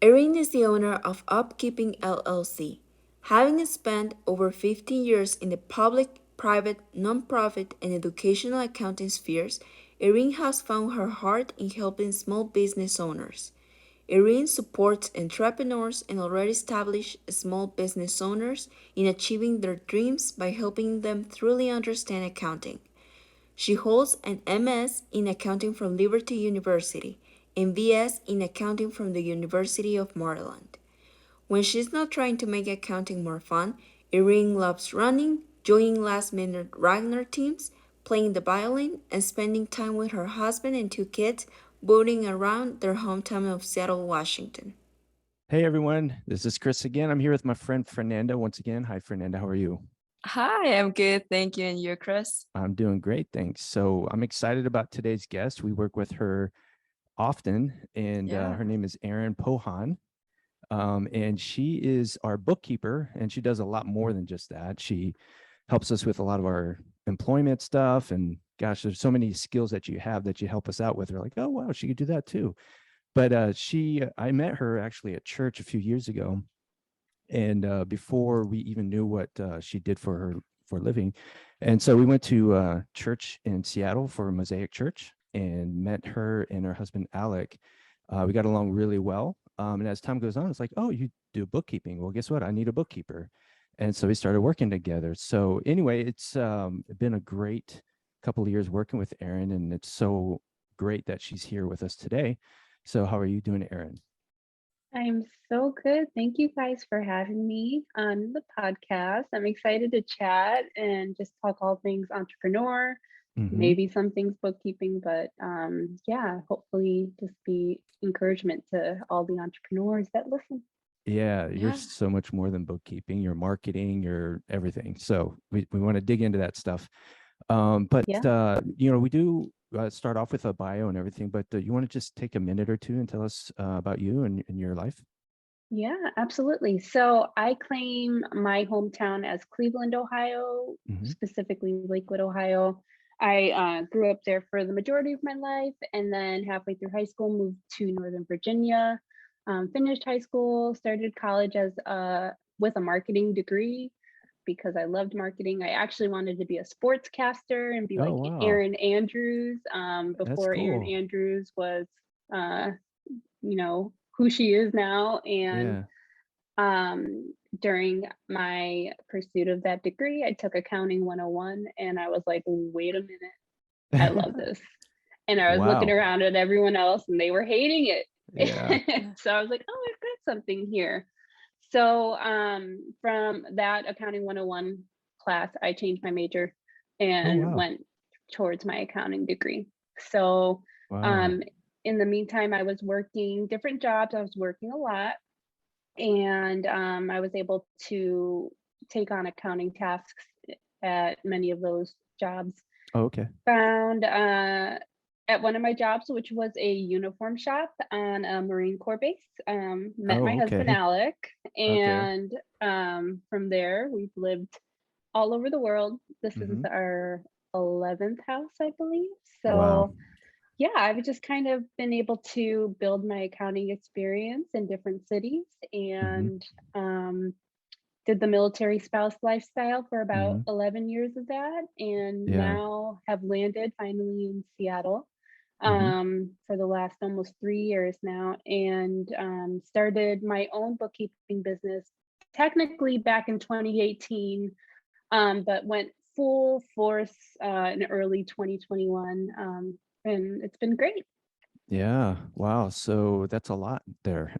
Erin is the owner of Upkeeping LLC. Having spent over 15 years in the public, private, nonprofit, and educational accounting spheres, Erin has found her heart in helping small business owners. Erin supports entrepreneurs and already established small business owners in achieving their dreams by helping them truly understand accounting. She holds an MS in accounting from Liberty University and BS in accounting from the University of Maryland. When she's not trying to make accounting more fun, Erin loves running, joining last minute Ragnar teams, playing the violin, and spending time with her husband and two kids boating around their hometown of Seattle, Washington. Hey everyone, this is Chris again. I'm here with my friend Fernanda once again. Hi Fernanda, how are you? Hi, I'm good. Thank you. And you, Chris? I'm doing great, thanks. So I'm excited about today's guest. We work with her often, and Yeah. her name is Erin Pohan. And she is our bookkeeper, and she does a lot more than just that. She helps us with a lot of our employment stuff. And gosh, there's so many skills that you have that you help us out with. We're like, oh wow, she could do that too. But I met her actually at church a few years ago, and before we even knew what she did for her for a living. And so we went to church in Seattle for Mosaic Church and met her and her husband Alec. We got along really well. And as time goes on, it's like, oh, you do bookkeeping. Well, guess what? I need a bookkeeper. And so we started working together. So anyway, it's been a great couple of years working with Erin, and it's so great that she's here with us today. So how are you doing, Erin? I'm so good. Thank you guys for having me on the podcast. I'm excited to chat and just talk all things entrepreneur, Mm-hmm. maybe some things bookkeeping, but yeah, hopefully just be encouragement to all the entrepreneurs that listen. Yeah, you're Yeah. so much more than bookkeeping, your marketing, your everything. So we want to dig into that stuff. But Yeah. we do start off with a bio and everything, but you want to just take a minute or two and tell us about you and your life? Yeah, absolutely. So I claim my hometown as Cleveland, Ohio, Hmm. specifically Lakewood, Ohio. I grew up there for the majority of my life, and then halfway through high school, moved to Northern Virginia. Finished high school, started college as with a marketing degree because I loved marketing. I actually wanted to be a sportscaster and be Oh, like wow. Erin Andrews That's before Erin cool. Andrews was uh, who she is now. And Yeah. during my pursuit of that degree, I took accounting 101 and I was like, wait a minute, I love this. And I was looking Wow. around at everyone else and they were hating Yeah. it. So I was like, oh, I've got something here. So from that accounting 101 class, I changed my major Oh, and wow. went towards my accounting degree. So Wow. um, in the meantime, I was working different jobs. I was working a lot, and I was able to take on accounting tasks at many of those jobs. Oh, okay. Found at one of my jobs, which was a uniform shop on a Marine Corps base, met my Oh, husband okay. Alec, Okay. and from there we've lived all over the world. This is Hmm. our 11th house, I believe. Wow. So yeah, I've just kind of been able to build my accounting experience in different cities, Hmm. and um, did the military spouse lifestyle for about Hmm. 11 years of that, and Yeah. now have landed finally in Seattle Hmm. for the last almost 3 years now, and started my own bookkeeping business technically back in 2018, but went full force in early 2021. And it's been great. Yeah. Wow. So that's a lot there.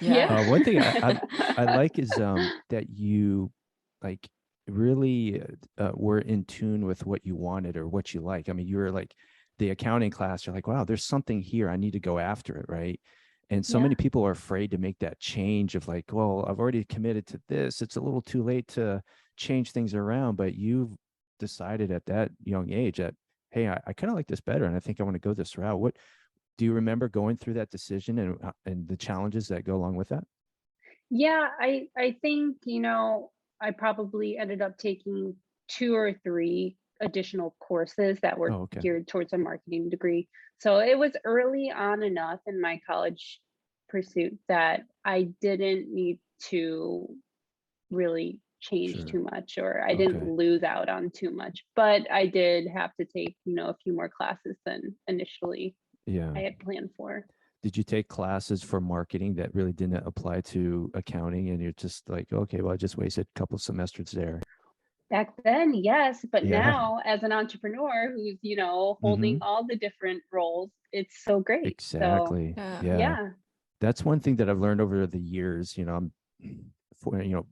Yeah. One thing I like is that you like really were in tune with what you wanted or what you like. I mean, you were like the accounting class. You're like, wow, there's something here. I need to go after it, right? And so Yeah. many people are afraid to make that change of like, well, I've already committed to this. It's a little too late to change things around. But you've decided at that young age that, hey, I kind of like this better, and I think I want to go this route. What do you remember going through that decision and the challenges that go along with that? Yeah, I think, I probably ended up taking two or three additional courses that were Oh, okay. geared towards a marketing degree. So it was early on enough in my college pursuit that I didn't need to really change Sure. too much, or I didn't Okay. lose out on too much. But I did have to take, a few more classes than initially Yeah. I had planned for. Did you take classes for marketing that really didn't apply to accounting and you're just like, okay, well, I just wasted a couple semesters there? Back then, yes, but Yeah. now as an entrepreneur who's, holding Hmm. all the different roles, it's so great. So, Exactly. Yeah. Yeah. yeah. That's one thing that I've learned over the years.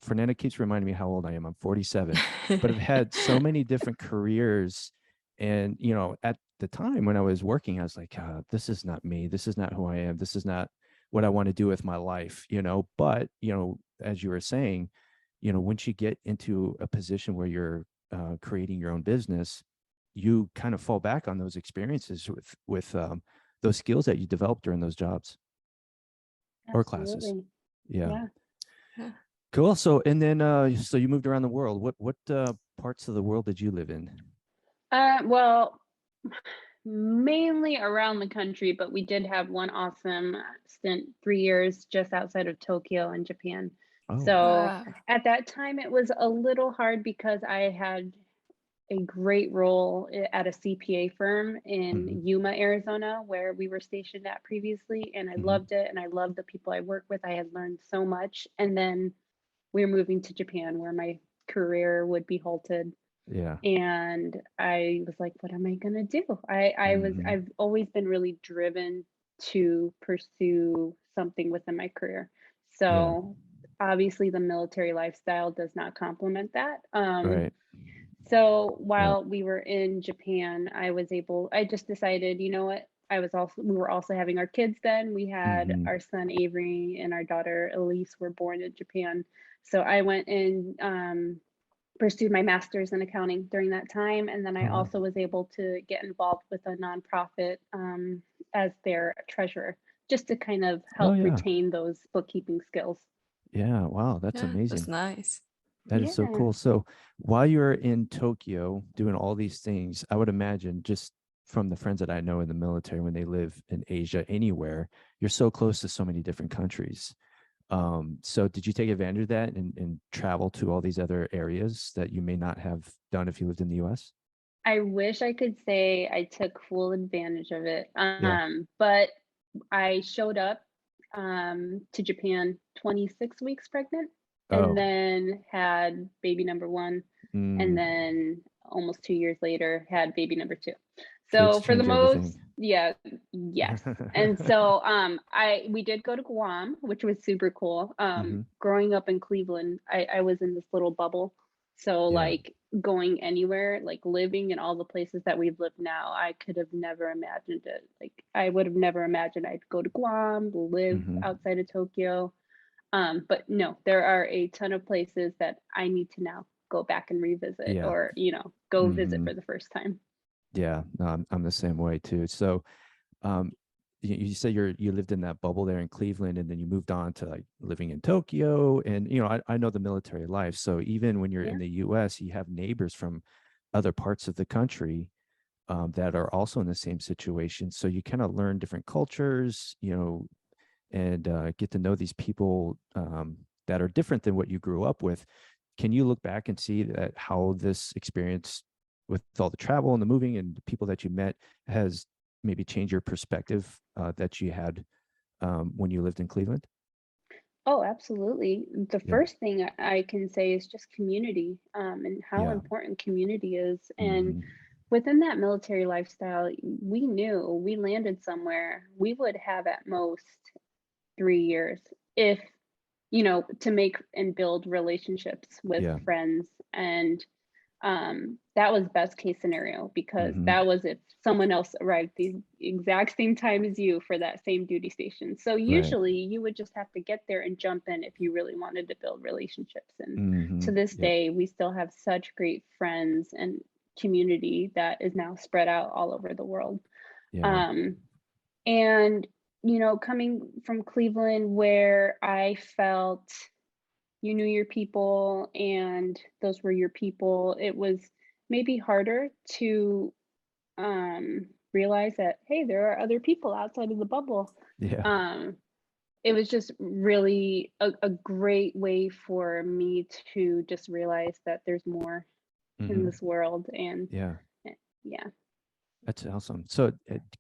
Fernanda keeps reminding me how old I am. I'm 47, but I've had so many different careers. And, at the time when I was working, I was like, this is not me. This is not who I am. This is not what I want to do with my life, But, as you were saying, once you get into a position where you're creating your own business, you kind of fall back on those experiences with those skills that you developed during those jobs or classes. Absolutely. Yeah. Yeah. Yeah. Cool. So, and then, so you moved around the world. What parts of the world did you live in? Well, mainly around the country, but we did have one awesome stint, 3 years just outside of Tokyo in Japan. Oh, So Wow. at that time, it was a little hard because I had a great role at a CPA firm hmm in Yuma, Arizona, where we were stationed at previously. And I hmm loved it. And I loved the people I worked with. I had learned so much. And then we were moving to Japan, where my career would be halted. yeah. And I was like, what am I gonna do? hmm I've always been really driven to pursue something within my career. Yeah. So obviously the military lifestyle does not complement that. Right. So Yeah. while we were in Japan, I just decided, you know what? We were also having our kids then. We had hmm our son Avery and our daughter Elise were born in Japan. So I went and pursued my master's in accounting during that time. And then Oh, I wow. also was able to get involved with a nonprofit as their treasurer, just to kind of Oh, help yeah. retain those bookkeeping skills. Yeah. Wow. That's Yeah. That's amazing. nice. That is so Yeah. cool. So while you're in Tokyo doing all these things, I would imagine just from the friends that I know in the military, when they live in Asia, anywhere, you're so close to so many different countries. So did you take advantage of that and travel to all these other areas that you may not have done if you lived in the US? I wish I could say I took full advantage of it. Yeah. But I showed up to Japan 26 weeks pregnant and Oh, then had baby number one. And mm, then almost 2 years later, had baby number two. kids So for the change most, everything. yeah, yes. And so we did go to Guam, which was super cool. hmm Growing up in Cleveland, I was in this little bubble. So Yeah. like going anywhere, like living in all the places that we've lived now, I could have never imagined it. Like I would have never imagined I'd go to Guam, live hmm outside of Tokyo. But no, there are a ton of places that I need to now go back and revisit, Yeah. or, go visit hmm for the first time. Yeah. No, I'm the same way too. So, um, you say you lived in that bubble there in Cleveland, and then you moved on to like living in Tokyo. And I know the military life. So even when you're Yeah. in the U.S., you have neighbors from other parts of the country that are also in the same situation. So you kind of learn different cultures, and get to know these people that are different than what you grew up with. Can you look back and see that how this experience with all the travel and the moving and the people that you met has maybe changed your perspective that you had when you lived in Cleveland? Oh, absolutely. The Yeah. first thing I can say is just community, and how Yeah. important community is. And hmm within that military lifestyle, we knew we landed somewhere, we would have at most 3 years if, to make and build relationships with Yeah. friends. And that was best case scenario, because hmm that was if someone else arrived the exact same time as you for that same duty station. So Right. usually you would just have to get there and jump in if you really wanted to build relationships. And to this Yep. day, we still have such great friends and community that is now spread out all over the world. Yeah. um, and coming from Cleveland, where I felt you knew your people and those were your people, it was maybe harder to realize that, hey, there are other people outside of the bubble. Yeah. Um, it was just really a great way for me to just realize that there's more in Mhm. this world. And Yeah, yeah. that's awesome. So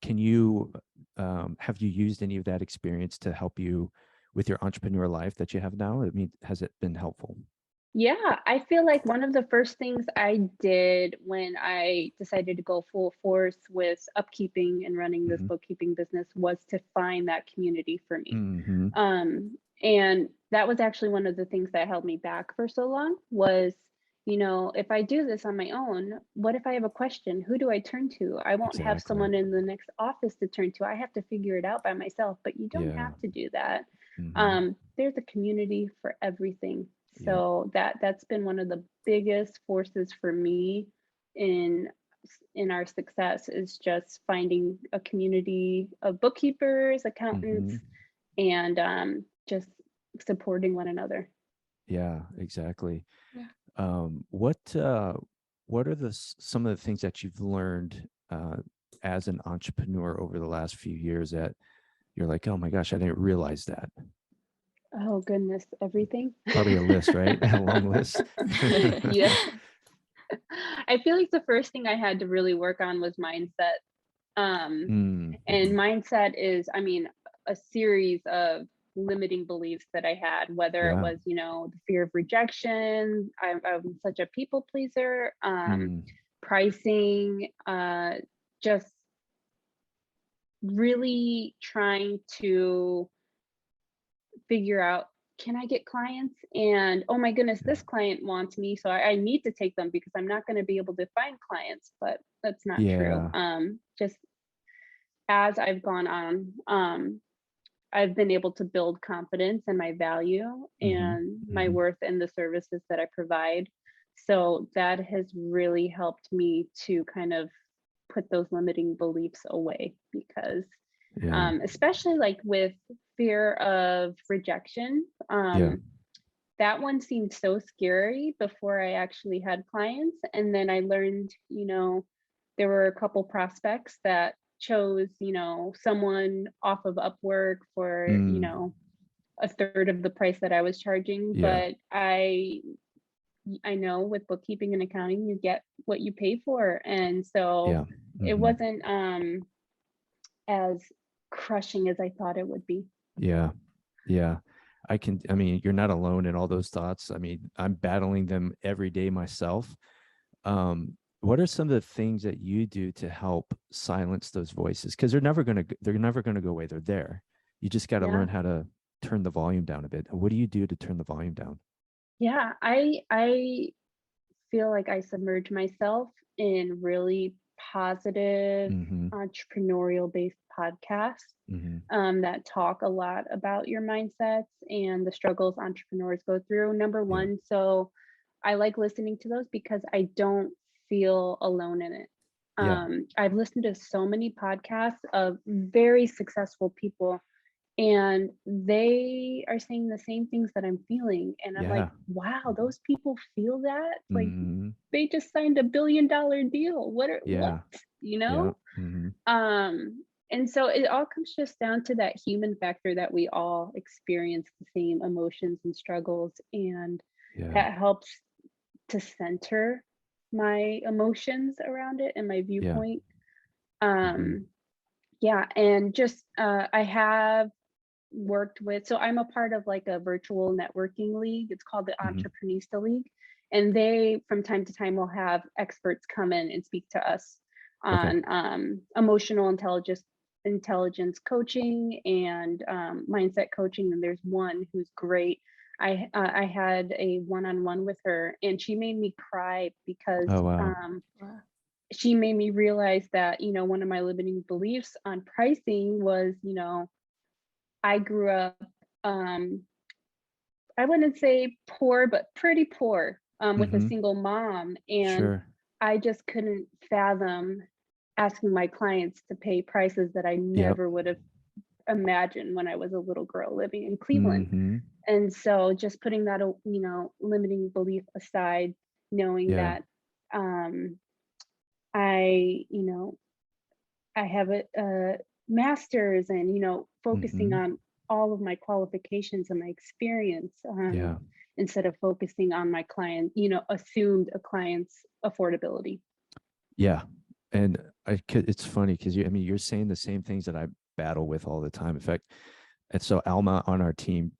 can you, have you used any of that experience to help you with your entrepreneur life that you have now? I mean, has it been helpful? Yeah, I feel like one of the first things I did when I decided to go full force with upkeeping and running this Mhm. bookkeeping business was to find that community for me. Mhm. And that was actually one of the things that held me back for so long was, if I do this on my own, what if I have a question? Who do I turn to? I won't have Exactly. someone in the next office to turn to. I have to figure it out by myself, but you don't Yeah. have to do that. Mhm. There's a community for everything. Yeah. So that's been one of the biggest forces for me in in our success is just finding a community of bookkeepers, accountants, Mhm. and just supporting one another. Yeah, exactly. Yeah. What are some of the things that you've learned as an entrepreneur over the last few years that you're like, oh my gosh, I didn't realize that? Oh goodness, everything. Probably a list, right? A long list. Yeah. I feel like the first thing I had to really work on was mindset. And Mhm. mindset is, I mean, a series of limiting beliefs that I had, whether it Yeah. was, the fear of rejection. I'm such a people pleaser. Mm. Pricing, just really trying to figure out, can I get clients? And oh my goodness, Yeah. this client wants me, so I need to take them because I'm not going to be able to find clients. But that's not true. Yeah. Just as I've gone on, I've been able to build confidence in my value Mhm. and my Mhm. worth in the services that I provide. So that has really helped me to kind of put those limiting beliefs away because, Yeah. especially like with fear of rejection, Yeah. that one seemed so scary before I actually had clients. And then I learned, there were a couple prospects that chose, someone off of Upwork for, Mm. a third of the price that I was charging. Yeah. But I know with bookkeeping and accounting, you get what you pay for. And so Yeah. it Mhm. wasn't as crushing as I thought it would be. Yeah. Yeah. I mean, you're not alone in all those thoughts. I mean, I'm battling them every day myself. What are some of the things that you do to help silence those voices? Because they're never gonna go away. They're there. You just got to Yeah. learn how to turn the volume down a bit. What do you do to turn the volume down? Yeah. I feel like I submerge myself in really positive Mm-hmm. entrepreneurial based podcasts Mm-hmm. that talk a lot about your mindsets and the struggles entrepreneurs go through. Number Yeah. one, so I like listening to those because I don't feel alone in it. Yeah. I've listened to so many podcasts of very successful people and they are saying the same things that I'm feeling. And I'm like, Yeah. wow, those people feel that? Like Mm-hmm. they just signed $1 billion deal. What? Yeah. You Yeah. know? Mm-hmm. And so it all comes just down to that human factor that we all experience the same emotions and struggles. And Yeah. that helps to center my emotions around it and my Yeah. viewpoint. Mm-hmm. Um, yeah, and just I have worked with, so I'm a part of like a virtual networking league. It's called the Mm-hmm. Entreprenista League. And they from time to time will have experts come in and speak to us Okay. on emotional intelligence coaching and mindset coaching. And there's one who's great. I had a one-on-one with her and she made me cry because Oh wow. Wow. she made me realize that, one of my limiting beliefs on pricing was, I grew up, um, I wouldn't say poor, but pretty poor, with a Mm-hmm. single mom. And Sure. I just couldn't fathom asking my clients to pay prices that I Yep. never would have imagined when I was a little girl living in Cleveland. Mm-hmm. And so just putting that, limiting belief aside, knowing Yeah. that I, I have a master's and, focusing Mm-hmm. on all of my qualifications and my experience, instead of focusing on my client, assumed a client's affordability. Yeah. And it's funny because you're saying the same things that I battle with all the time. In fact, and so Alma on our team,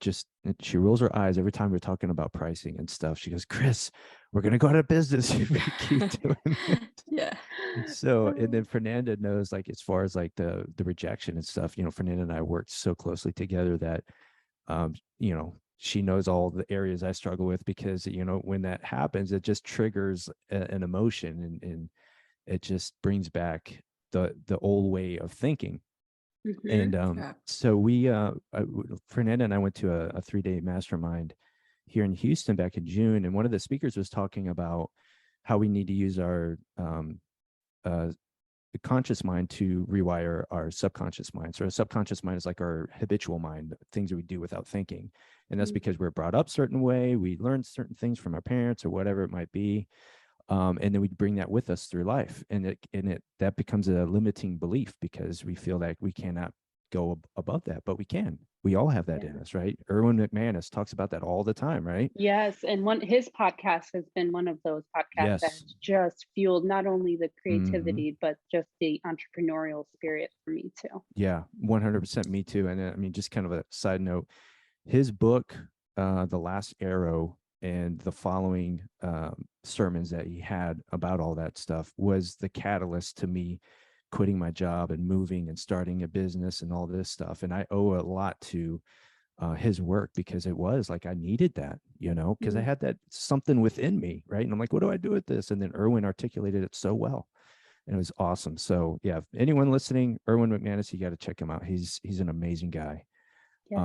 she rolls her eyes every time we're talking about pricing and stuff. She goes, Chris, we're going to go out of business if we keep doing this. Yeah. And then Fernanda knows, like, as far as like the rejection and stuff, Fernanda and I worked so closely together that, she knows all the areas I struggle with, because, when that happens, it just triggers an emotion, and it just brings back the old way of thinking. And so Fernanda and I went to a 3-day mastermind here in Houston back in June, and one of the speakers was talking about how we need to use our conscious mind to rewire our subconscious mind. So our subconscious mind is like our habitual mind, things that we do without thinking, and that's because we're brought up a certain way, we learned certain things from our parents or whatever it might be. And then we bring that with us through life, and that becomes a limiting belief, because we feel like we cannot go above that, but we can. We all have that in us, right? Erwin McManus talks about that all the time, right? Yes, and his podcast has been one of those podcasts that has just fueled not only the creativity, but just the entrepreneurial spirit for me too. Yeah, 100%, me too. And just kind of a side note, his book, The Last Arrow, and the following sermons that he had about all that stuff was the catalyst to me quitting my job and moving and starting a business and all this stuff. And I owe a lot to his work, because it was like I needed that, because I had that something within me, right? And I'm like, what do I do with this? And then Erwin articulated it so well, and it was awesome. So yeah, if anyone listening, Erwin McManus, you got to check him out. He's an amazing guy. Yes.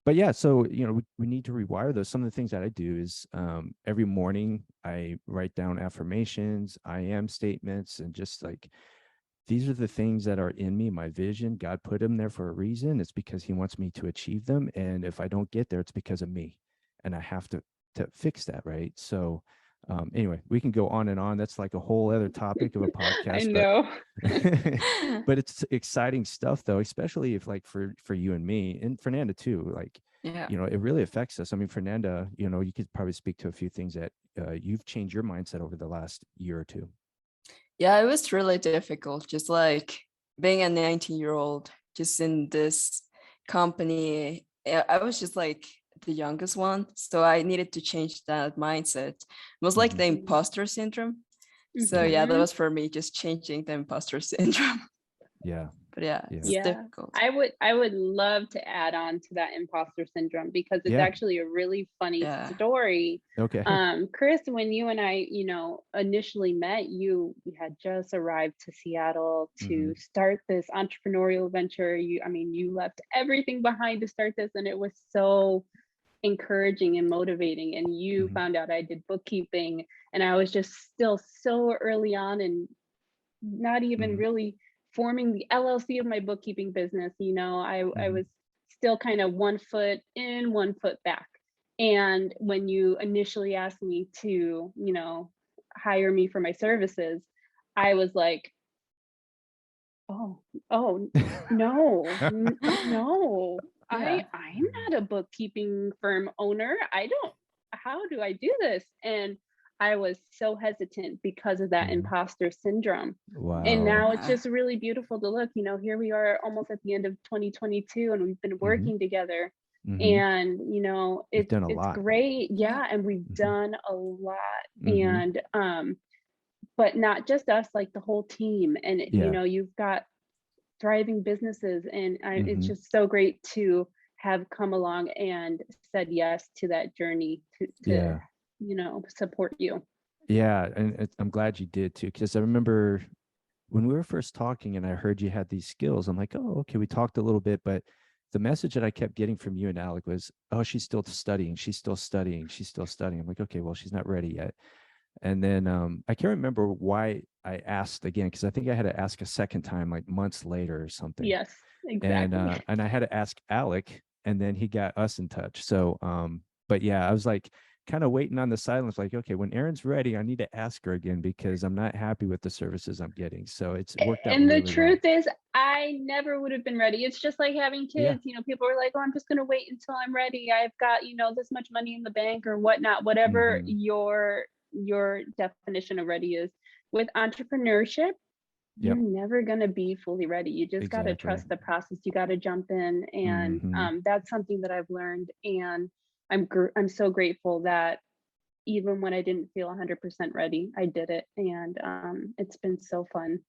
But yeah, so we need to rewire those. Some of the things that I do is every morning I write down affirmations, I am statements, and just like, these are the things that are in me, my vision. God put them there for a reason. It's because he wants me to achieve them. And if I don't get there, it's because of me. And I have to fix that, right? So anyway, we can go on and on. That's like a whole other topic of a podcast. I know. But it's exciting stuff, though, especially if, like, for you and me and Fernanda too, like, it really affects us. I mean, Fernanda, you could probably speak to a few things that you've changed your mindset over the last year or two. Yeah, it was really difficult, just like being a 19-year-old just in this company. I was just like the youngest one, so I needed to change that mindset. It was like the imposter syndrome. So yeah, that was for me, just changing the imposter syndrome. Yeah. But it's difficult. I would love to add on to that imposter syndrome, because it's actually a really funny story. Okay. Chris, when you and I, initially met, you had just arrived to Seattle to start this entrepreneurial venture. You left everything behind to start this, and it was so encouraging and motivating. And you found out I did bookkeeping, and I was just still so early on and not even really forming the LLC of my bookkeeping business. I was still kind of 1 foot in, 1 foot back. And when you initially asked me to, hire me for my services, I was like, oh no, no, I'm not a bookkeeping firm owner. How do I do this? And I was so hesitant because of that imposter syndrome. Wow. And now it's just really beautiful to look, here we are almost at the end of 2022, and we've been working together. And it's great. Yeah. And we've done a lot. And but not just us, like the whole team. And you've got thriving businesses, and it's just so great to have come along and said yes to that journey to support you. Yeah, and I'm glad you did too, because I remember when we were first talking and I heard you had these skills, I'm like, oh, okay, we talked a little bit, but the message that I kept getting from you and Alec was, oh, she's still studying, she's still studying, she's still studying. I'm like, okay, well, she's not ready yet. And then I can't remember why I asked again, because I think I had to ask a second time, like months later or something. Yes, exactly. And I had to ask Alec, and then he got us in touch. So, but yeah, I was like, kind of waiting on the silence, like, okay, when Erin's ready, I need to ask her again because I'm not happy with the services I'm getting. So it's worked out And the really well. truth is, I never would have been ready. It's just like having Yeah. kids. People are like, oh, I'm just going to wait until I'm ready. I've got, this much money in the bank or whatnot, whatever Mhm. your definition of ready is. With entrepreneurship, you're Yep. never going to be fully ready. You just got to Exactly. trust the process. You got to jump in. And Mhm. that's something that I've learned. And I'm so grateful that even when I didn't feel 100% ready, I did it. And it's been so fun.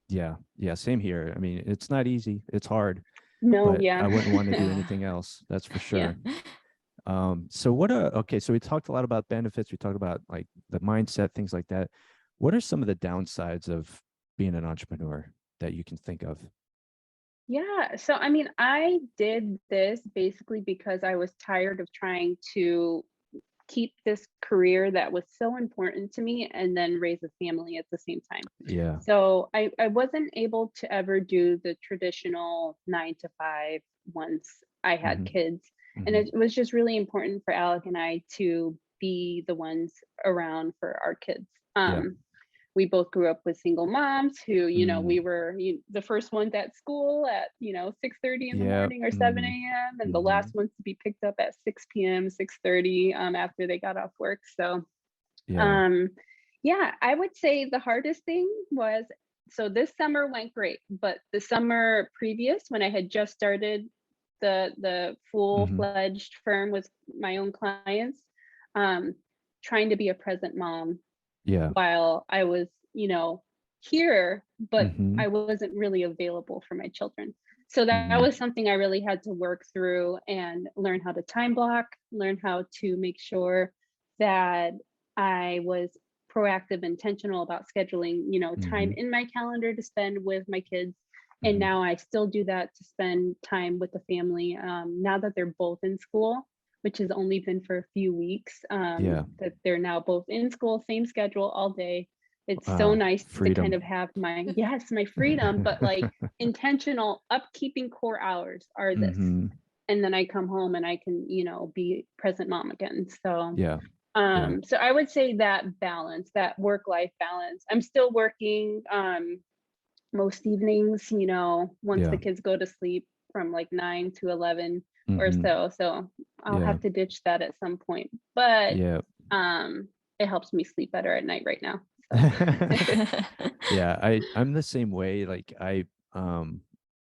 Yeah. Yeah. Same here. I mean, it's not easy. It's hard, No, but yeah. I wouldn't want to do anything else. That's for Yeah. sure. So okay, so we talked a lot about benefits. We talked about like the mindset, things like that. What are some of the downsides of being an entrepreneur that you can think of? Yeah. So, I mean, I did this basically because I was tired of trying to keep this career that was so important to me and then raise a family at the same time. Yeah. So I wasn't able to ever do the traditional 9 to 5 once I had Hmm. kids. And Hmm. it was just really important for Alec and I to be the ones around for our kids. Yeah. We both grew up with single moms who, we Mm. were the first ones at school at 6:30 in the Yeah. morning or 7 Mm. a.m. and the Hmm. last ones to be picked up at 6 p.m., 6:30 after they got off work. So Yeah. um yeah, I would say the hardest thing was, so this summer went great, but the summer previous, when I had just started the Hmm. full-fledged firm with my own clients, um trying to be a present mom Yeah. while I was, here, but Hmm. I wasn't really available for my children. So that Hmm. was something I really had to work through and learn how to time block, learn how to make sure that I was proactive, intentional about scheduling, time Hmm. in my calendar to spend with my kids. And Hmm. now I still do that to spend time with the family. Now that they're both in school, which has only been for a few weeks, Yeah. that they're now both in school, same schedule all day. It's so Wow. nice to kind of Freedom. have my freedom, but like intentional upkeeping core hours are this. Hmm. And then I come home and I can, be present mom again. So Yeah. Yeah. so I would say that balance, that work-life balance. I'm still working most evenings, once the Yeah. kids go to sleep from like 9 to 11 or Hmm. so. So I'll Yeah. have to ditch that at some point. But Yeah. it helps me sleep better at night right now. So Yeah, I'm the same way. Like um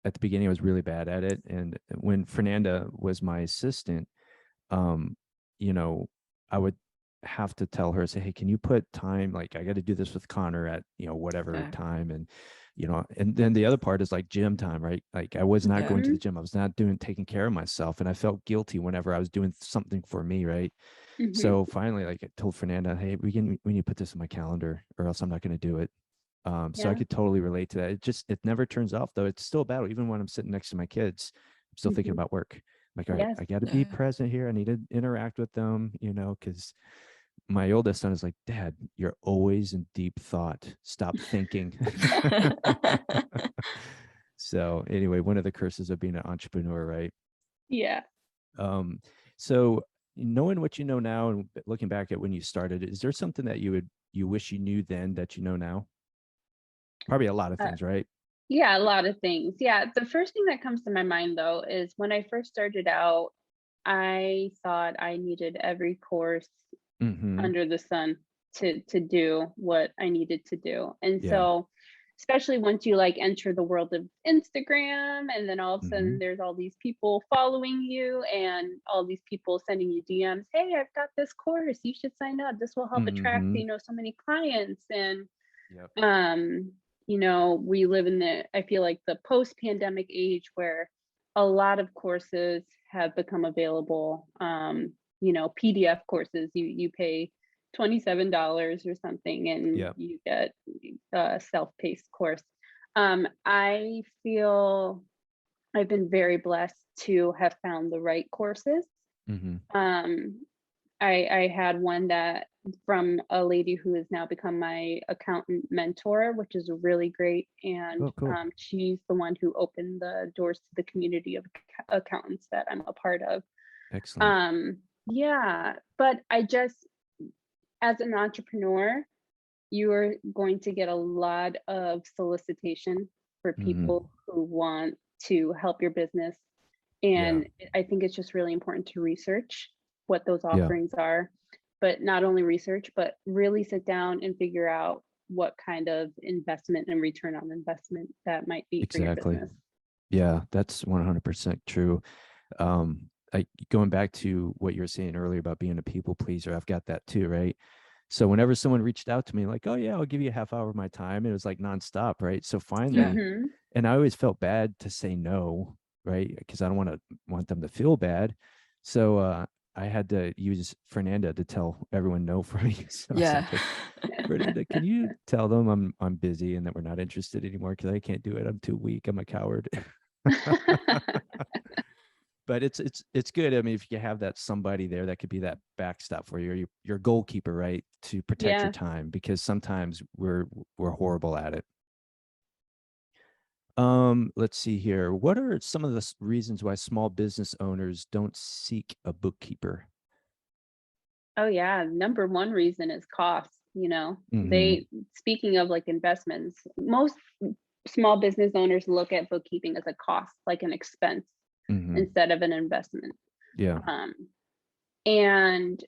at the beginning I was really bad at it. And when Fernanda was my assistant, um, you know, I would have to tell her, say, hey, can you put time, like I got to do this with Connor at, whatever time. And, and then the other part is like gym time, right? Like I was not going to mhm, the gym. I was not taking care of myself. And I felt guilty whenever I was doing something for me, right? mhm, So finally, like I told Fernanda, hey, we need to put this in my calendar or else I'm not going to do it. So I yeah, could totally relate to that. It never turns off though. It's still a battle. Even when I'm sitting next to my kids, I'm still thinking mhm, about work. Like, all right, yes, I got to be present here. I need to interact with them, because my oldest son is like, Dad, you're always in deep thought. Stop thinking. So anyway, one of the curses of being an entrepreneur, right? yeah. Um, so knowing what you know now and looking back at when you started, is there something that you wish you knew then that you know now? Probably a lot of Uh, things, right? yeah, a lot of things. Yeah, the first thing that comes to my mind though is when I first started out, I thought I needed every course Mm-hmm. under the sun to do what I needed to do. And Yeah. so especially once you like enter the world of Instagram and then all of a Mm-hmm. sudden there's all these people following you and all these people sending you DMs, hey, I've got this course, you should sign up. This will help attract, Mm-hmm. so many clients. And Yep. um we live in I feel like the post-pandemic age where a lot of courses have become available. PDF courses, you pay $27 or something and Yep. you get a self-paced course. I feel I've been very blessed to have found the right courses. Mm-hmm. um I had one that from a lady who has now become my accountant mentor, which is really great. And Oh, cool. she's the one who opened the doors to the community of accountants that I'm a part of. Excellent. Um, Yeah, but I just, as an entrepreneur, you are going to get a lot of solicitation for Mhm. people who want to help your business. Yeah. And I think it's just really important to research what those Yeah. offerings are, but not only research, but really sit down and figure out what kind of investment and return on investment that might be for your Exactly. business. Yeah, that's 100% true. Going back to what you were saying earlier about being a people pleaser, I've got that too, right? So whenever someone reached out to me like, oh yeah, I'll give you a half hour of my time, it was like nonstop, right? So Yeah. finally, Hmm. and I always felt bad to say no, right? Because I don't want them to feel bad. So I had to use Fernanda to tell everyone no for me. So I was Yeah. like, hey, Fernanda, can you tell them I'm busy and that we're not interested anymore because I can't do it. I'm too weak. I'm a coward. But it's good. I mean, if you have that somebody there that could be that backstop for you, or your goalkeeper, right, to protect your Yeah. time, because sometimes we're horrible at it. Let's see here. What are some of the reasons why small business owners don't seek a bookkeeper? Oh yeah, number one reason is cost, Hmm. They, speaking of like investments, most small business owners look at bookkeeping as a cost, like an expense Hmm. instead of an investment. Yeah. Um, and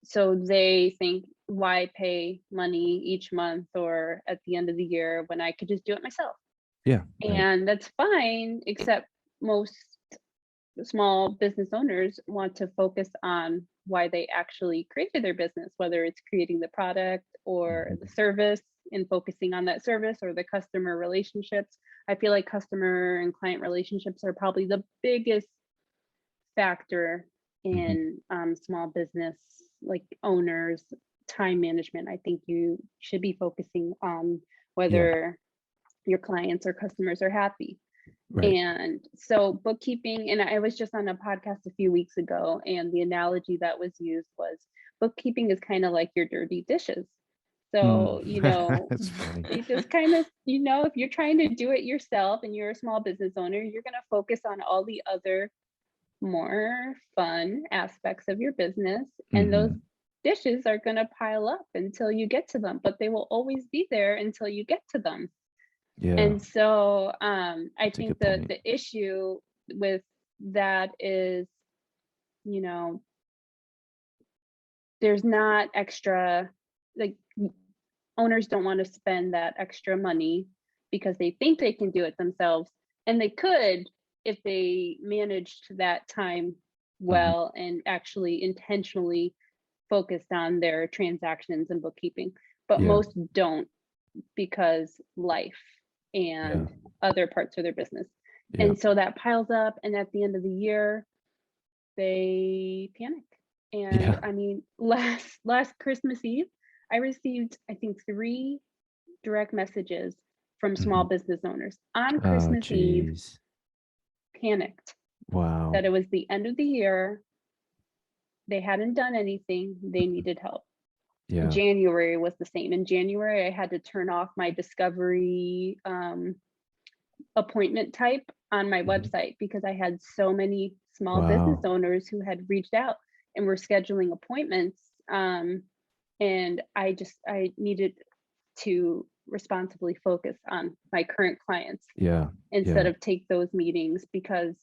so they think, why pay money each month or at the end of the year when I could just do it myself? Yeah. Right. And that's fine, except most small business owners want to focus on why they actually created their business, whether it's creating the product or the Mhm. service and focusing on that service or the customer relationships. I feel like customer and client relationships are probably the biggest factor Mhm. in small business like owners time management. I think you should be focusing on Yeah. whether your clients or customers are happy. Right. And so bookkeeping, and I was just on a podcast a few weeks ago, and the analogy that was used was bookkeeping is kind of like your dirty dishes. Mm. So, That's funny. you just kind of, if you're trying to do it yourself and you're a small business owner, you're going to focus on all the other more fun aspects of your business. And those Hmm. dishes are going to pile up until you get to them, but they will always be there until you get to them. Yeah. And so I That's a think good the point. the issue with that is, you know, there's not extra, like, owners don't want to spend that extra money because they think they can do it themselves, and they could if they managed that time Hmm. well and actually intentionally focused on their transactions and bookkeeping. But Yeah. most don't, because life Yeah. and other parts of their business. Yeah. And so that piles up, and at the end of the year, they panic. And Yeah. I mean, last Christmas Eve, I received, I think, 3 direct messages from small Hmm. business owners on Oh, Christmas Eve, geez. panicked that Wow. it was the end of the year, they hadn't done anything, they needed help. Yeah. January was the same. In January, I had to turn off my discovery appointment type on my Mhm. website because I had so many small business Wow. owners who had reached out and were scheduling appointments. And I needed to responsibly focus on my current clients Yeah. instead Yeah. of take those meetings, because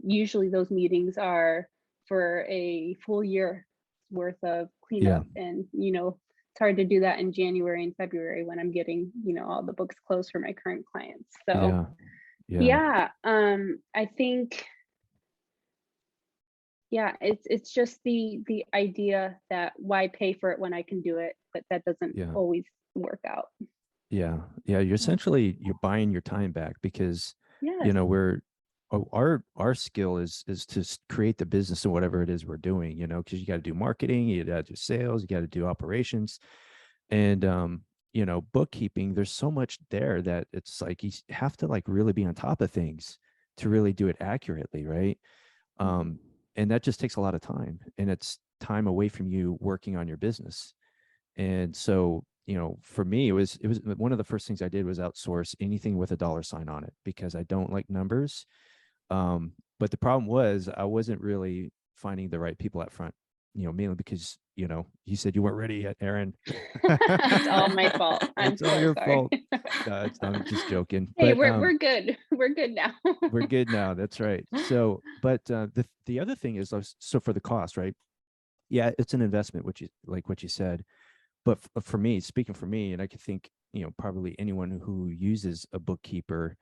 usually those meetings are for a full year worth of Yeah. cleanup. And it's hard to do that in January and February when I'm getting all the books closed for my current clients. So Yeah. Yeah. yeah, I think, yeah, it's just the idea that why pay for it when I can do it, but that doesn't Yeah. always work out. Yeah. Yeah. You're buying your time back because, Yes. we're our skill is to create the business of whatever it is we're doing, because you got to do marketing, you got to do sales, you got to do operations. And bookkeeping, there's so much there that it's like you have to like really be on top of things to really do it accurately, right? um and that just takes a lot of time, and it's time away from you working on your business. And so, for me, it was one of the first things I did was outsource anything with a dollar sign on it because I don't like numbers. But the problem was I wasn't really finding the right people up front, mainly because, you said you weren't ready yet, Erin. It's all my fault. I'm It's all so your sorry. fault. No, I'm just joking. Hey, But we're good. We're good now. we're good now. That's right. So, but the other thing is, so for the cost, right? Yeah, it's an investment, which is like what you said. But for me, speaking for me, and I could think, probably anyone who uses a bookkeeper,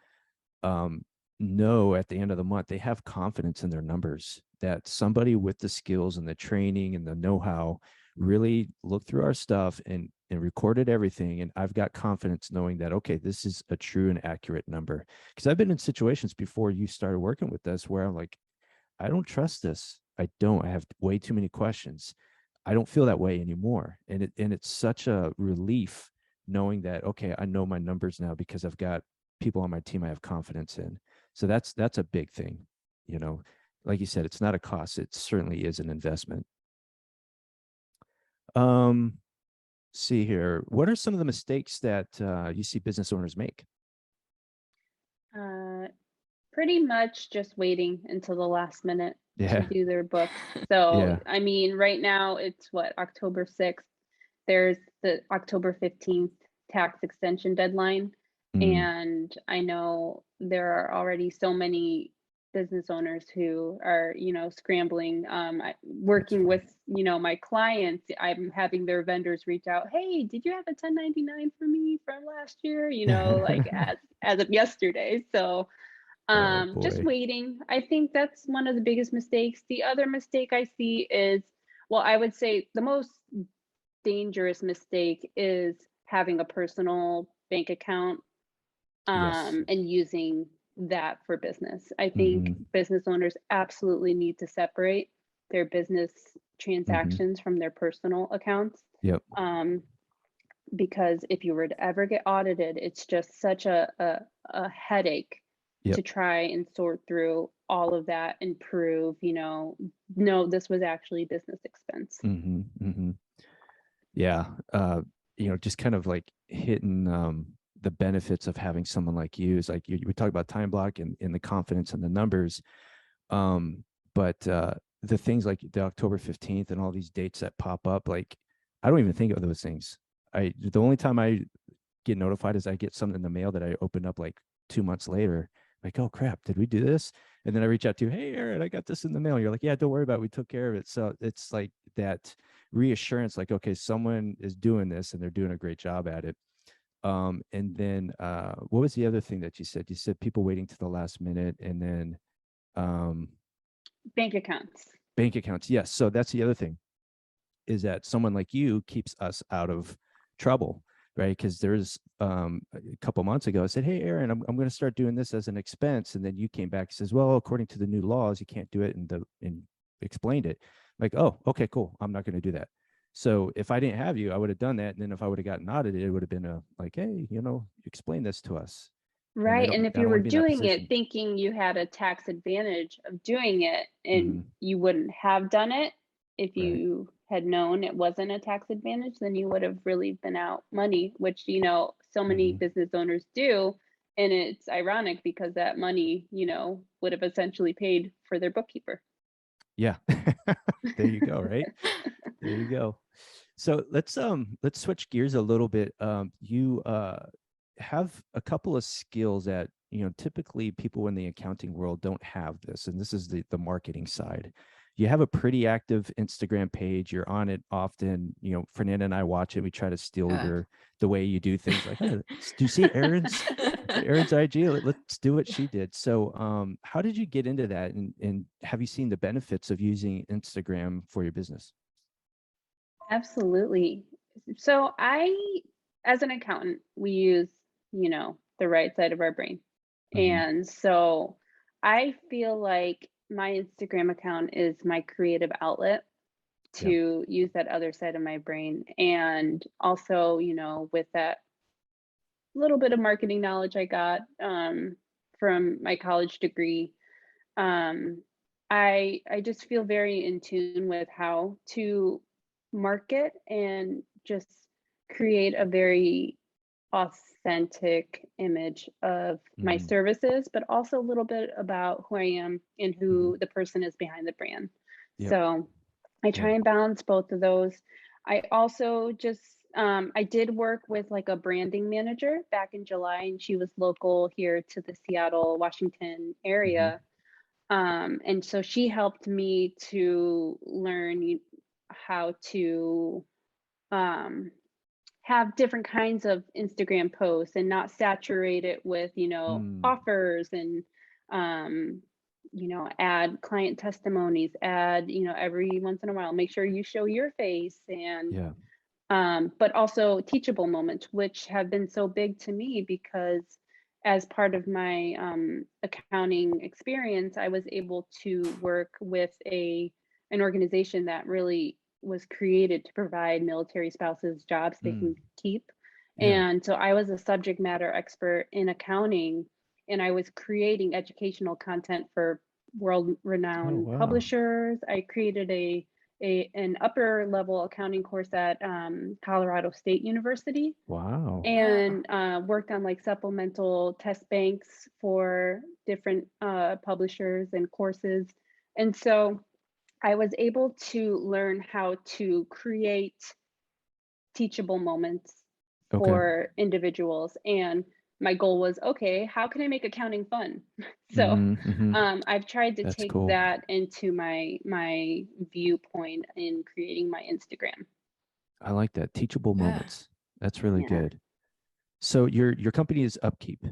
um, know at the end of the month they have confidence in their numbers, that somebody with the skills and the training and the know-how really looked through our stuff and recorded everything, and I've got confidence knowing that, okay, this is a true and accurate number. Because I've been in situations before you started working with us where I'm like, I don't trust this. I have way too many questions. I don't feel that way anymore. And it's such a relief knowing that, okay, I know my numbers now because I've got people on my team I have confidence in. So that's a big thing. Like you said, it's not a cost. It certainly is an investment. See here. What are some of the mistakes that you see business owners make? Pretty much just waiting until the last minute to Yeah. do their books. So, Yeah. I mean, right now it's what, October 6th. There's the October 15th tax extension deadline. Mm, And I know there are already so many business owners who are, scrambling, working with, my clients. I'm having their vendors reach out. Hey, did you have a 1099 for me from last year? Like as of yesterday. So oh just boy. waiting. I think that's one of the biggest mistakes. The other mistake I see is, well, I would say the most dangerous mistake is having a personal bank account Yes. and using that for business. I think Hmm. business owners absolutely need to separate their business Hmm. transactions from their personal accounts. Yep. Because if you were to ever get audited, it's just such a headache Yep. to try and sort through all of that and prove, no, this was actually business expense. Hmm. Hmm. Yeah. Just kind of like hitting the benefits of having someone like you is like we talk about time block and the confidence and the numbers. But the things like the October 15th and all these dates that pop up, like I don't even think of those things. The only time I get notified is I get something in the mail that I open up like 2 months later. Like, oh crap, did we do this? And then I reach out to you, hey Aaron, I got this in the mail. You're like, yeah, don't worry about it. We took care of it. So it's like that reassurance, like, okay, someone is doing this and they're doing a great job at it. And then what was the other thing that you said? You said people waiting to the last minute, and then Bank accounts. bank accounts. Yes. So that's the other thing, is that someone like you keeps us out of trouble, right? Because there's a couple months ago, I said, hey, Aaron, I'm going to start doing this as an expense. And then you came back and says, well, according to the new laws, you can't do it, and explained it. Like, oh, okay, cool. I'm not going to do that. So if I didn't have you, I would have done that. And then if I would have gotten audited, it would have been like, hey, explain this to us. And Right. And if I you don't were want to be in that doing it position. thinking you had a tax advantage of doing it, and Hmm. you wouldn't have done it if Right. you had known it wasn't a tax advantage, then you would have really been out money, which, so many Hmm. business owners do. And it's ironic because that money, would have essentially paid for their bookkeeper. Yeah. There you go. Right. There you go. So let's switch gears a little bit. You have a couple of skills that typically people in the accounting world don't have this, and this is the marketing side. You have a pretty active Instagram page. You're on it often. Fernanda and I watch it. We try to steal the way you do things. Like, oh, do you see Erin's IG? Let's do what she did. So, how did you get into that, and have you seen the benefits of using Instagram for your business? Absolutely. So as an accountant, we use, the right side of our brain. Hmm. And so I feel like my Instagram account is my creative outlet Yeah. to use that other side of my brain. And also, with that little bit of marketing knowledge I got from my college degree, um, I just feel very in tune with how to market and just create a very authentic image of my Hmm. services, but also a little bit about who I am and Hmm. who the person is behind the brand. Yep. So I try Yeah. and balance both of those. I also just I did work with like a branding manager back in July, and she was local here to the Seattle, Washington hmm area. And so she helped me to learn how to um, have different kinds of Instagram posts and not saturate it with, Mm, offers and, um, add client testimonies, add, every once in a while, make sure you show your face and, yeah. but also teachable moments, which have been so big to me because as part of my accounting experience, I was able to work with an organization that really was created to provide military spouses jobs they Mm, can keep. yeah. And so I was a subject matter expert in accounting, and I was creating educational content for world Oh, renowned wow. publishers. I created an upper level accounting course at Colorado State University, Wow. and worked on like supplemental test banks for different publishers and courses. And so I was able to learn how to create teachable moments Okay. for individuals. And my goal was, okay, how can I make accounting fun? So hmm I've tried to That's take cool. that into my viewpoint in creating my Instagram. I like that. Teachable Yeah. moments. That's really Yeah. good. So your company is Upkeep,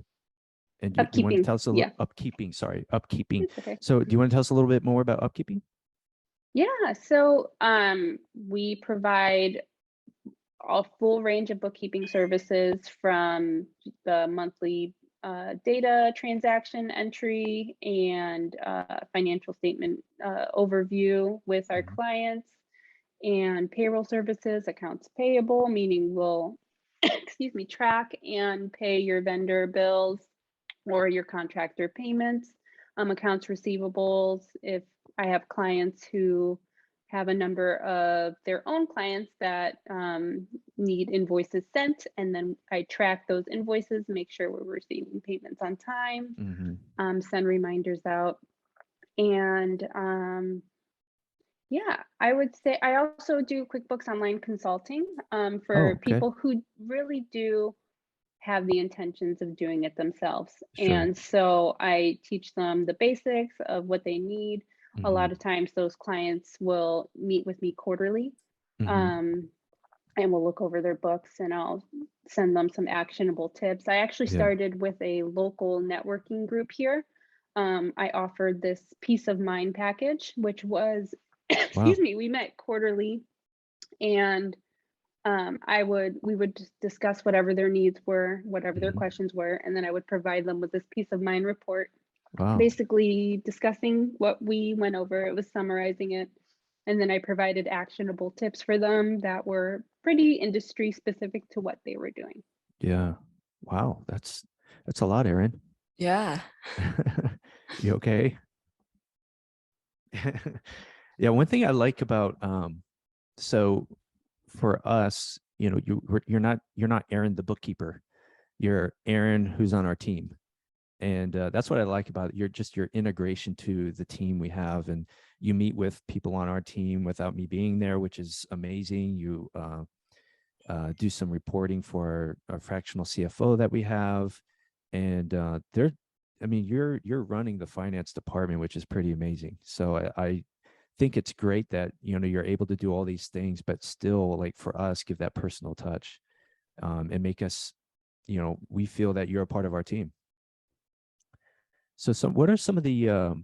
and you want to Upkeeping. tell us a Yeah, little Upkeeping. Sorry, Upkeeping. it's okay. So do you want to tell us a little bit more about Upkeeping? Yeah, so we provide a full range of bookkeeping services from the monthly data transaction entry and financial statement overview with our Mhm. clients, and payroll services, accounts payable, meaning we'll, excuse me, track and pay your vendor bills or your contractor payments, accounts receivables. If I have clients who have a number of their own clients that need invoices sent, and then I track those invoices, make sure we're receiving payments on time, Mhm. send reminders out. And yeah, I would say I also do QuickBooks Online consulting Oh, for okay. people who really do have the intentions of doing it themselves. Sure. And so I teach them the basics of what they need. A Mhm. lot of times those clients will meet with me quarterly, Mhm. um, and we'll look over their books and I'll send them some actionable tips. I actually Yeah. started with a local networking group here. I offered this peace of mind package, which was, excuse Wow. me, we met quarterly, and we would just discuss whatever their needs were, whatever their Mhm. questions were, and then I would provide them with this peace of mind report, Wow. basically discussing what we went over. It was summarizing it. And then I provided actionable tips for them that were pretty industry specific to what they were doing. Yeah. Wow. That's a lot, Erin. Yeah. You okay? Yeah. One thing I like about so for us, you're not Erin the bookkeeper. You're Erin who's on our team. And that's what I like about it. Your integration to the team we have, and you meet with people on our team without me being there, which is amazing. You do some reporting for our fractional CFO that we have, and I mean, you're running the finance department, which is pretty amazing. So I think it's great that you're able to do all these things, but still, like for us, give that personal touch, and make us, we feel that you're a part of our team. So, what are some of the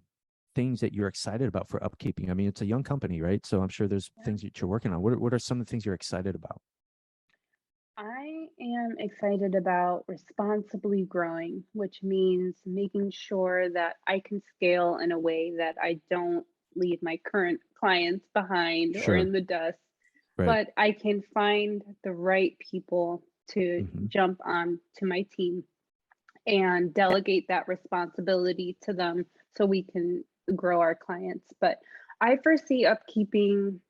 things that you're excited about for Upkeeping? I mean, it's a young company, right? So I'm sure there's things that you're working on. What are some of the things you're excited about? I am excited about responsibly growing, which means making sure that I can scale in a way that I don't leave my current clients behind or Sure. in the dust, Right. but I can find the right people to hmm jump on to my team and delegate that responsibility to them so we can grow our clients. But I foresee Upkeeping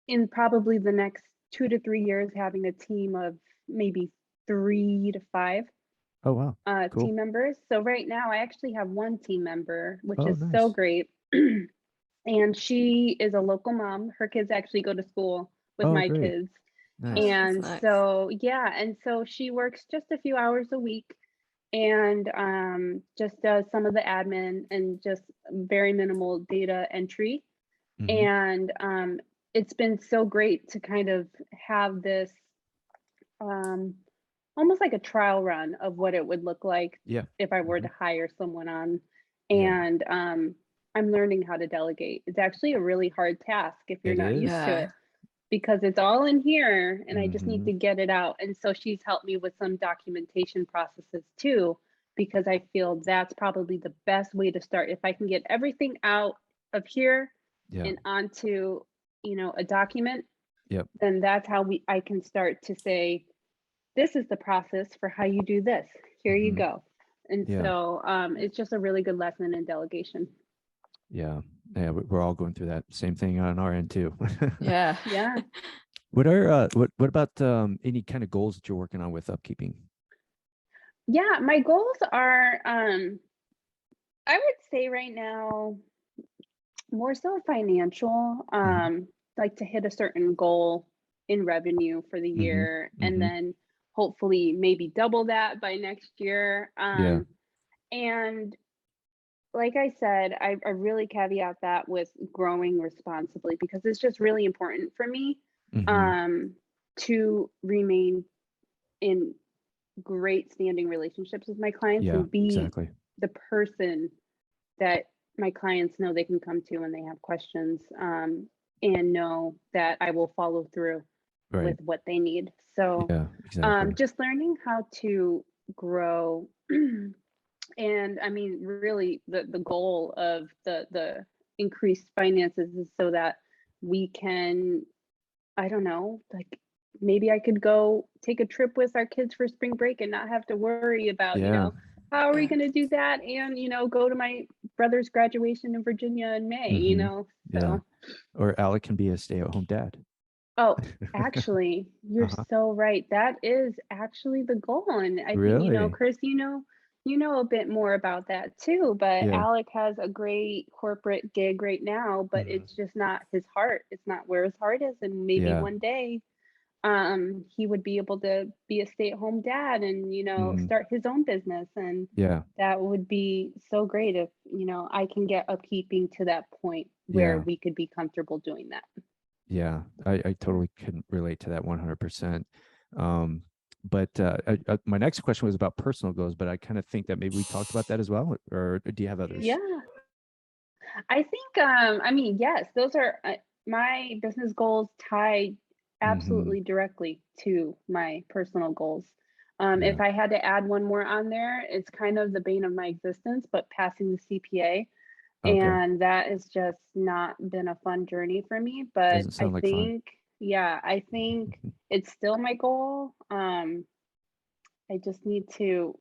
in probably the next 2 to 3 years having a team of maybe 3 to 5 Oh, wow. team Cool. members. So right now I actually have one team member, which Oh, is so nice. great. and she is a local mom. Her kids actually go to school with Oh, my great. kids. Nice. Oh, that's And nice. so, yeah, and so she works just a few hours a week and just does some of the admin and just very minimal data entry. Mhm. And it's been so great to kind of have this almost like a trial run of what it would look like Yeah. if I were Mhm. to hire someone on. Yeah. And I'm learning how to delegate. It's actually a really hard task if you're It not is. used to Yeah. it, because it's all in here and I just need Mhm. to get it out. And so she's helped me with some documentation processes too, because I feel that's probably the best way to start. If I can get everything out of here Yeah. and onto, a document, Yep. then that's how I can start to say, this is the process for how you do this. Here you Mhm. go. And Yeah. so it's just a really good lesson in delegation. Yeah. Yeah. We're all going through that same thing on our end too. Yeah. Yeah. What are what about any kind of goals that you're working on with upkeeping? Yeah. My goals are, I would say right now, more so financial, Mhm. like to hit a certain goal in revenue for the Mhm. year, and Mhm. then hopefully maybe double that by next year. Yeah. And like I said, I really caveat that with growing responsibly, because it's just really important for me Mhm. um, to remain in great standing relationships with my clients Yeah. and be Exactly. the person that my clients know they can come to when they have questions, and know that I will follow through Right. with what they need. So Yeah. Exactly. just learning how to grow. And I mean, really, the goal of the increased finances is so that we can, I don't know, like maybe I could go take a trip with our kids for spring break and not have to worry about, Yeah. how are we Yeah. going to do that? And, go to my brother's graduation in Virginia in May, Mhm. Yeah. so. Or Alec can be a stay-at-home dad. Oh, actually, you're Uh-huh. so right. That is actually the goal. And I think, Really? Chris, you know a bit more about that too, but Yeah. Alec has a great corporate gig right now, but Mhm. it's just not his heart. It's not where his heart is. And maybe Yeah. one day he would be able to be a stay-at-home dad and, Mhm. start his own business. And Yeah. that would be so great if, I can get upkeeping to that point where Yeah. we could be comfortable doing that. Yeah. I totally can relate to that 100%. But my next question was about personal goals, but I kind of think that maybe we talked about that as well, or do you have others? Yeah. I think, I mean, yes, those are my business goals tied Mhm. absolutely directly to my personal goals. Yeah. If I had to add one more on there, it's kind of the bane of my existence, but passing the CPA. Okay. And that has just not been a fun journey for me. But Doesn't I sound like fun. think, yeah, I think it's still my goal. I just need to,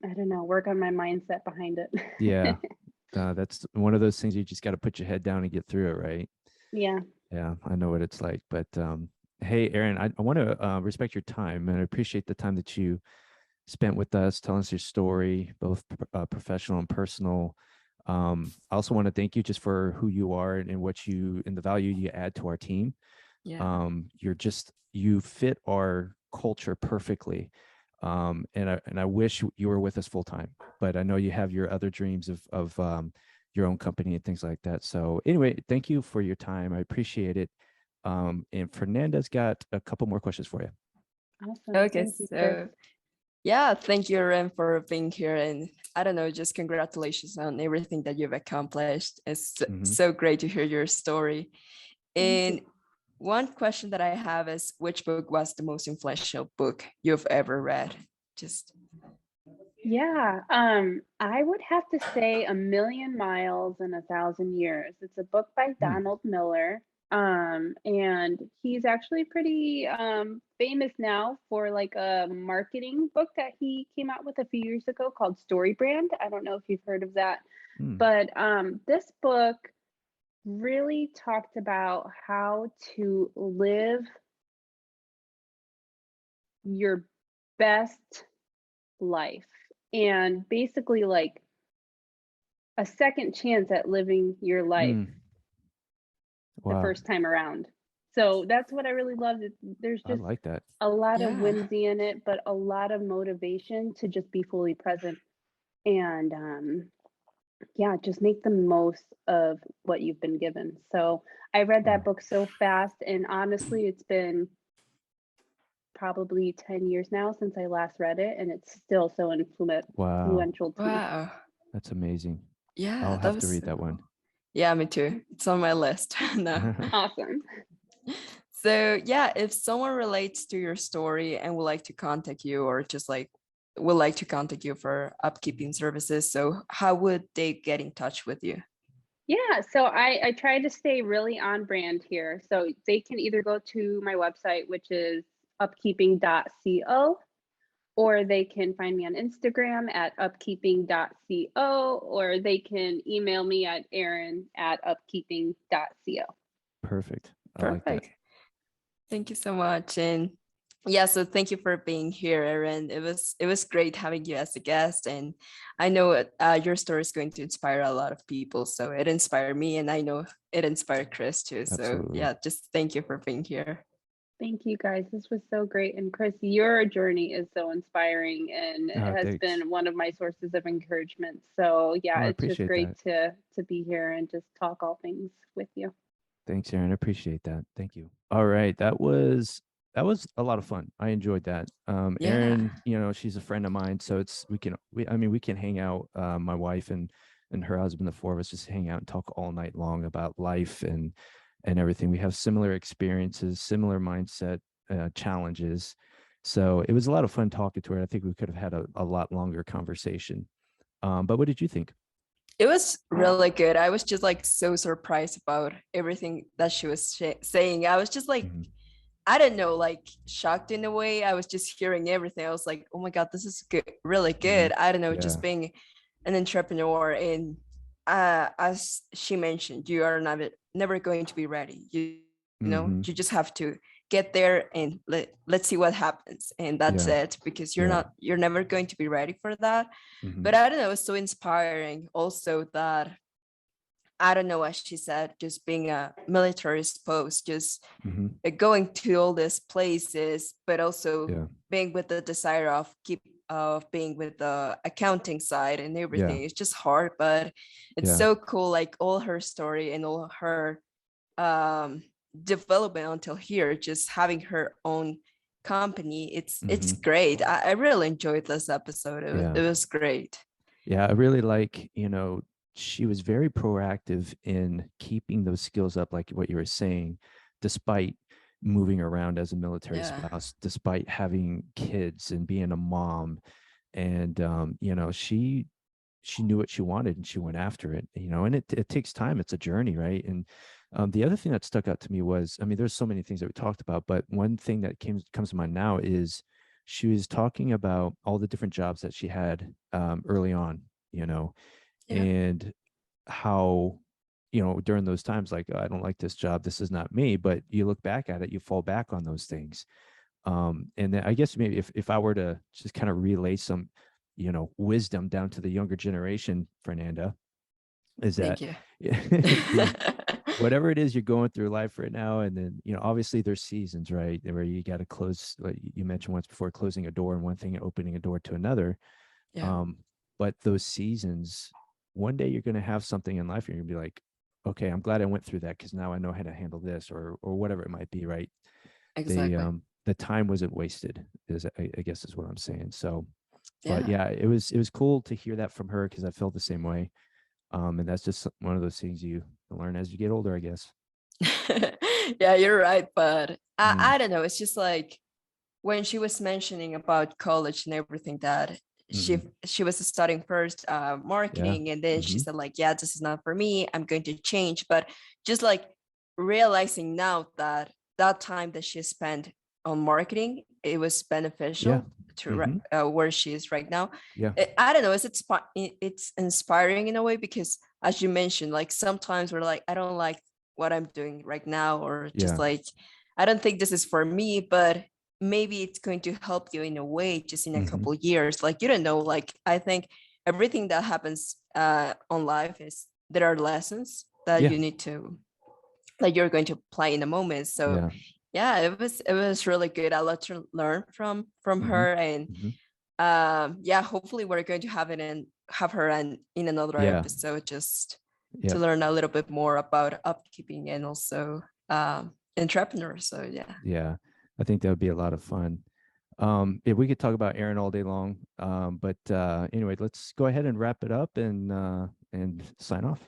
I don't know, work on my mindset behind Yeah. it. That's one of those things you just got to put your head down and get through it, right? Yeah. Yeah, I know what it's like. But hey, Erin, I want to respect your time and I appreciate the time that you spent with us, telling us your story, both professional and personal. I also want to thank you just for who you are and what you and the value you add to our team. Yeah. You fit our culture perfectly. And I wish you were with us full time, but I know you have your other dreams of your own company and things like that. So anyway, thank you for your time. I appreciate it. And Fernanda's got a couple more questions for you. Awesome. Okay. Thank you, Chris. So yeah, thank you, Ren, for being here. And I don't know, just congratulations on everything that you've accomplished. It's Mhm. so great to hear your story. Thank And you. one question that I have is, which book was the most influential book you've ever read? Just Yeah, I would have to say A Million Miles in 1,000 Years. It's a book by Hmm. Donald Miller. And he's actually pretty famous now for like a marketing book that he came out with a few years ago called Story Brand. I don't know if you've heard of that, Hmm. but this book really talked about how to live your best life and basically like a second chance at living your life Hmm. the Wow. first time around. So that's what I really loved. There's I just like that. a lot of Yeah. whimsy in it, but a lot of motivation to just be fully present and yeah, just make the most of what you've been given. So I read that Wow. book so fast, and honestly, it's been probably 10 years now since I last read it, and it's still so Wow. influential to me. Wow. That's amazing. Yeah, I'll that have to was read so that cool. one. Yeah, me too. It's on my list. No. Awesome. So yeah, if someone relates to your story and would like to contact you, or just like would like to contact you for upkeeping services, so how would they get in touch with you? Yeah, so I try to stay really on brand here. So they can either go to my website, which is upkeeping.co, or they can find me on Instagram at upkeeping.co, or they can email me at erin@upkeeping.co. Perfect. I like that. Perfect. Thank you so much. And yeah, so thank you for being here, Erin. It was great having you as a guest, and I know your story is going to inspire a lot of people. So it inspired me, and I know it inspired Chris too. So Absolutely. yeah, just thank you for being here. Thank you guys. This was so great. And Chris, your journey is so inspiring and it has Thanks. been one of my sources of encouragement. So yeah, I it's just appreciate great that. to be here and just talk all things with you. Thanks, Aaron. I appreciate that. Thank you. All right. That was a lot of fun. I enjoyed that. Yeah. Erin, she's a friend of mine. So we can hang out, my wife and her husband, the four of us just hang out and talk all night long about life and everything. We have similar experiences, similar mindset, challenges. So it was a lot of fun talking to her. I think we could have had a lot longer conversation. But what did you think? It was really good. I was just like so surprised about everything that she was saying. I was just like, Mhm. I don't know, like shocked in a way. I was just hearing everything. I was like, oh my God, this is good, really good. Mhm. I don't know, Yeah. just being an entrepreneur. And as she mentioned, you are never going to be ready. You know, Mhm. you just have to get there and let's see what happens. And that's Yeah. it, because Yeah. you're never going to be ready for that. Mhm. But I don't know, it's so inspiring also that I don't know, as she said, just being a military spouse, just Mhm. going to all these places, but also Yeah. being with the desire of being with the accounting side and Yeah. everything. It's just hard, but it's Yeah. so cool. Like all her story and all her um, development until here, just having her own company. It's Mhm. great. I really enjoyed this episode. Yeah. It was great. Yeah. I really like, she was very proactive in keeping those skills up, like what you were saying, despite moving around as a military Yeah, spouse, despite having kids and being a mom. And she knew what she wanted and she went after it, and it takes time. It's a journey, right? And the other thing that stuck out to me was, I mean, there's so many things that we talked about, but one thing that comes to mind now is she was talking about all the different jobs that she had, early on, you know, yeah, and how, during those times, like, "Oh, I don't like this job, this is not me," but you look back at it, you fall back on those things. And then I guess maybe if I were to just kind of relay some, wisdom down to the younger generation, Fernanda, is thank that you. is whatever it is you're going through life right now, and then, obviously there's seasons, right, where you got to close, like you mentioned once before, closing a door and one thing and opening a door to another. Yeah, um but those seasons, one day you're going to have something in life, and you're going to be like, okay, I'm glad I went through that, because now I know how to handle this, or whatever it might be, right? the exactly. um the time wasn't wasted, is I guess is what I'm saying. So, but Yeah. yeah, it was cool to hear that from her, because I felt the same way. And that's just one of those things you learn as you get older, I guess. Yeah, you're right. But Mm, I don't know. It's just like when she was mentioning about college and everything, that she mhm. she was studying first Yeah. marketing, and then she Mhm. said like, yeah, this is not for me, I'm going to change. But just like realizing now that that time that she spent on marketing, it was Yeah. beneficial to Mhm. where she is right now. Yeah. I don't know, it's inspiring in a way, because as you mentioned, like sometimes we're like, I don't like what I'm doing right now, or just Yeah. like, I don't think this is for me. But maybe it's going to help you in a way, just in a Mhm. couple years. Like, you don't know, like I think everything that happens on life is, there are lessons that Yeah. you need to that you're going to apply in a moment. So Yeah. yeah, it was really good. A lot to learn from Mhm. her, and Mhm. yeah, hopefully we're going to have her in another Yeah. episode, just Yep. to learn a little bit more about upkeeping and also entrepreneurs. So yeah. Yeah. I think that would be a lot of fun. If we could talk about Erin all day long. But anyway, let's go ahead and wrap it up and sign off.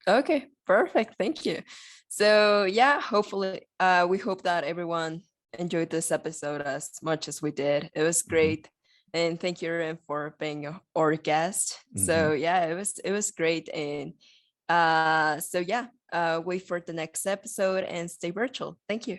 Okay, perfect. Thank you. So yeah, hopefully we hope that everyone enjoyed this episode as much as we did. It was great. And thank you, Erin, for being our guest. So yeah, it was great. And so yeah, wait for the next episode and stay virtual. Thank you.